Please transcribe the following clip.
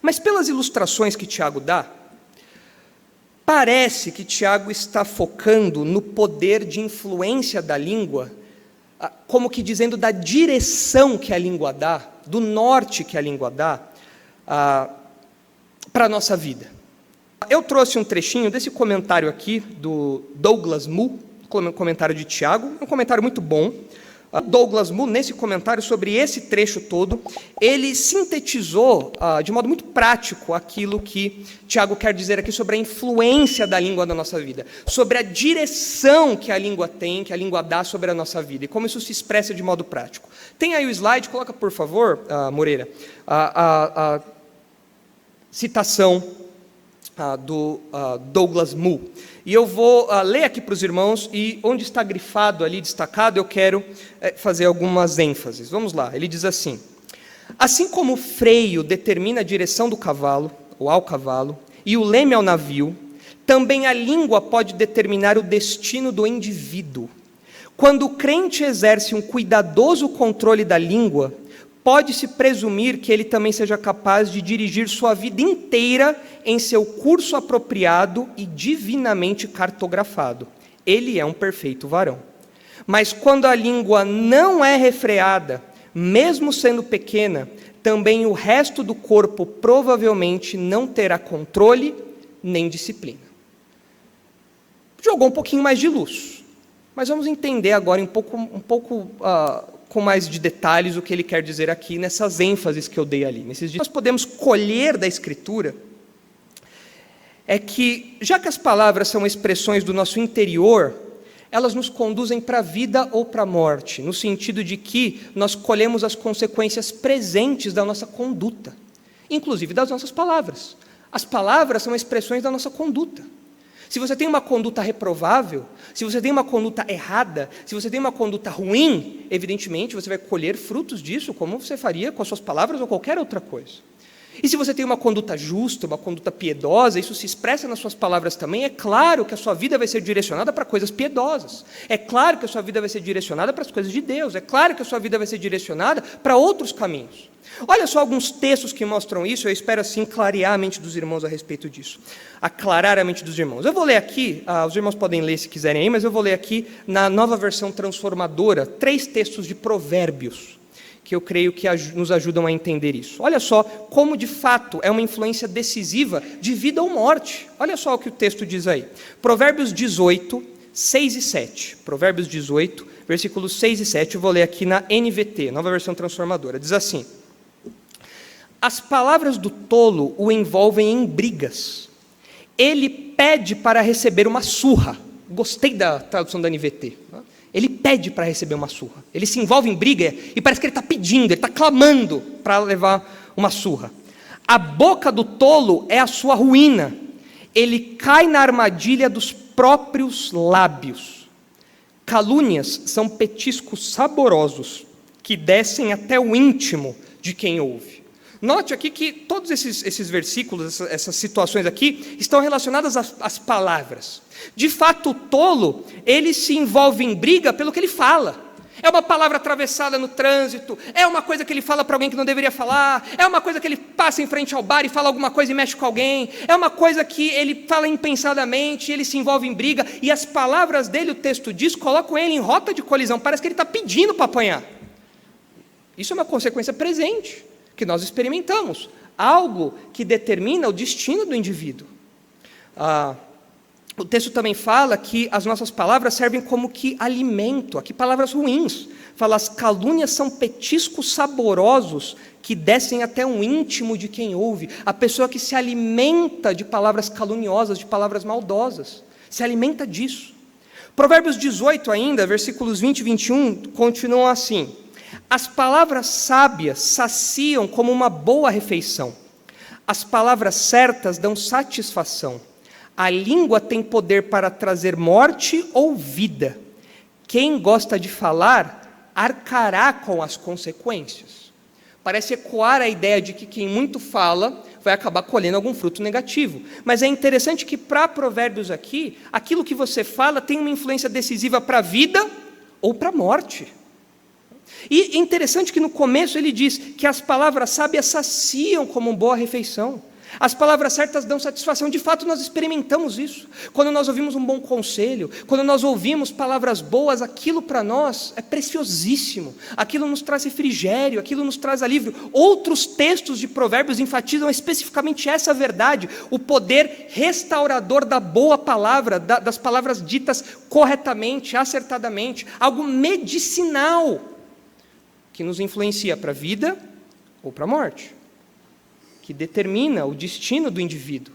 Mas pelas ilustrações que Tiago dá, parece que Tiago está focando no poder de influência da língua, como que dizendo da direção que a língua dá, do norte que a língua dá para a nossa vida. Eu trouxe um trechinho desse comentário aqui, do Douglas Moo, comentário de Tiago, um comentário muito bom. Douglas Moo, nesse comentário sobre esse trecho todo, ele sintetizou de modo muito prático aquilo que Tiago quer dizer aqui sobre a influência da língua na nossa vida, sobre a direção que a língua tem, que a língua dá sobre a nossa vida, e como isso se expressa de modo prático. Tem aí o slide, coloca por favor, Moreira, a citação do Douglas Moo. E eu vou ler aqui para os irmãos, e onde está grifado ali, destacado, eu quero fazer algumas ênfases. Vamos lá, ele diz assim: assim como o freio determina a direção do cavalo, ou ao cavalo, e o leme ao navio, também a língua pode determinar o destino do indivíduo. Quando o crente exerce um cuidadoso controle da língua, pode-se presumir que ele também seja capaz de dirigir sua vida inteira em seu curso apropriado e divinamente cartografado. Ele é um perfeito varão. Mas quando a língua não é refreada, mesmo sendo pequena, também o resto do corpo provavelmente não terá controle nem disciplina. Jogou um pouquinho mais de luz, mas vamos entender agora um pouco com mais de detalhes o que ele quer dizer aqui nessas ênfases que eu dei ali. Nesses dias nós podemos colher da Escritura é que, já que as palavras são expressões do nosso interior, elas nos conduzem para a vida ou para a morte, no sentido de que nós colhemos as consequências presentes da nossa conduta, inclusive das nossas palavras. As palavras são expressões da nossa conduta. Se você tem uma conduta reprovável, se você tem uma conduta errada, se você tem uma conduta ruim, evidentemente você vai colher frutos disso, como você faria com as suas palavras ou qualquer outra coisa. E se você tem uma conduta justa, uma conduta piedosa, isso se expressa nas suas palavras também, é claro que a sua vida vai ser direcionada para coisas piedosas, é claro que a sua vida vai ser direcionada para as coisas de Deus, é claro que a sua vida vai ser direcionada para outros caminhos. Olha só alguns textos que mostram isso, eu espero assim clarear a mente dos irmãos a respeito disso, aclarar a mente dos irmãos. Eu vou ler aqui, os irmãos podem ler se quiserem aí, mas eu vou ler aqui na Nova Versão Transformadora, 3 textos de Provérbios, que eu creio que nos ajudam a entender isso. Olha só como, de fato, é uma influência decisiva de vida ou morte. Olha só o que o texto diz aí. Provérbios 18, 6 e 7. Provérbios 18, versículos 6 e 7. Eu vou ler aqui na NVT, Nova Versão Transformadora. Diz assim: as palavras do tolo o envolvem em brigas. Ele pede para receber uma surra. Gostei da tradução da NVT. Ele pede para receber uma surra. Ele se envolve em briga e parece que ele está pedindo, ele está clamando para levar uma surra. A boca do tolo é a sua ruína. Ele cai na armadilha dos próprios lábios. Calúnias são petiscos saborosos que descem até o íntimo de quem ouve. Note aqui que todos esses versículos, essas situações aqui, estão relacionadas às palavras. De fato, o tolo, ele se envolve em briga pelo que ele fala. É uma palavra atravessada no trânsito, é uma coisa que ele fala para alguém que não deveria falar, é uma coisa que ele passa em frente ao bar e fala alguma coisa e mexe com alguém, é uma coisa que ele fala impensadamente, ele se envolve em briga, e as palavras dele, o texto diz, colocam ele em rota de colisão, parece que ele está pedindo para apanhar. Isso é uma consequência presente que nós experimentamos, algo que determina o destino do indivíduo. O texto também fala que as nossas palavras servem como que alimento, aqui palavras ruins, fala, as calúnias são petiscos saborosos que descem até o íntimo de quem ouve, a pessoa que se alimenta de palavras caluniosas, de palavras maldosas, se alimenta disso. Provérbios 18 ainda, versículos 20 e 21, continuam assim: as palavras sábias saciam como uma boa refeição. As palavras certas dão satisfação. A língua tem poder para trazer morte ou vida. Quem gosta de falar, arcará com as consequências. Parece ecoar a ideia de que quem muito fala vai acabar colhendo algum fruto negativo. Mas é interessante que para Provérbios aqui, aquilo que você fala tem uma influência decisiva para a vida ou para a morte. E é interessante que no começo ele diz que as palavras sábias saciam como uma boa refeição. As palavras certas dão satisfação. De fato, nós experimentamos isso. Quando nós ouvimos um bom conselho, quando nós ouvimos palavras boas, aquilo para nós é preciosíssimo. Aquilo nos traz refrigério, aquilo nos traz alívio. Outros textos de Provérbios enfatizam especificamente essa verdade, o poder restaurador da boa palavra, das palavras ditas corretamente, acertadamente, algo medicinal que nos influencia para a vida ou para a morte, que determina o destino do indivíduo.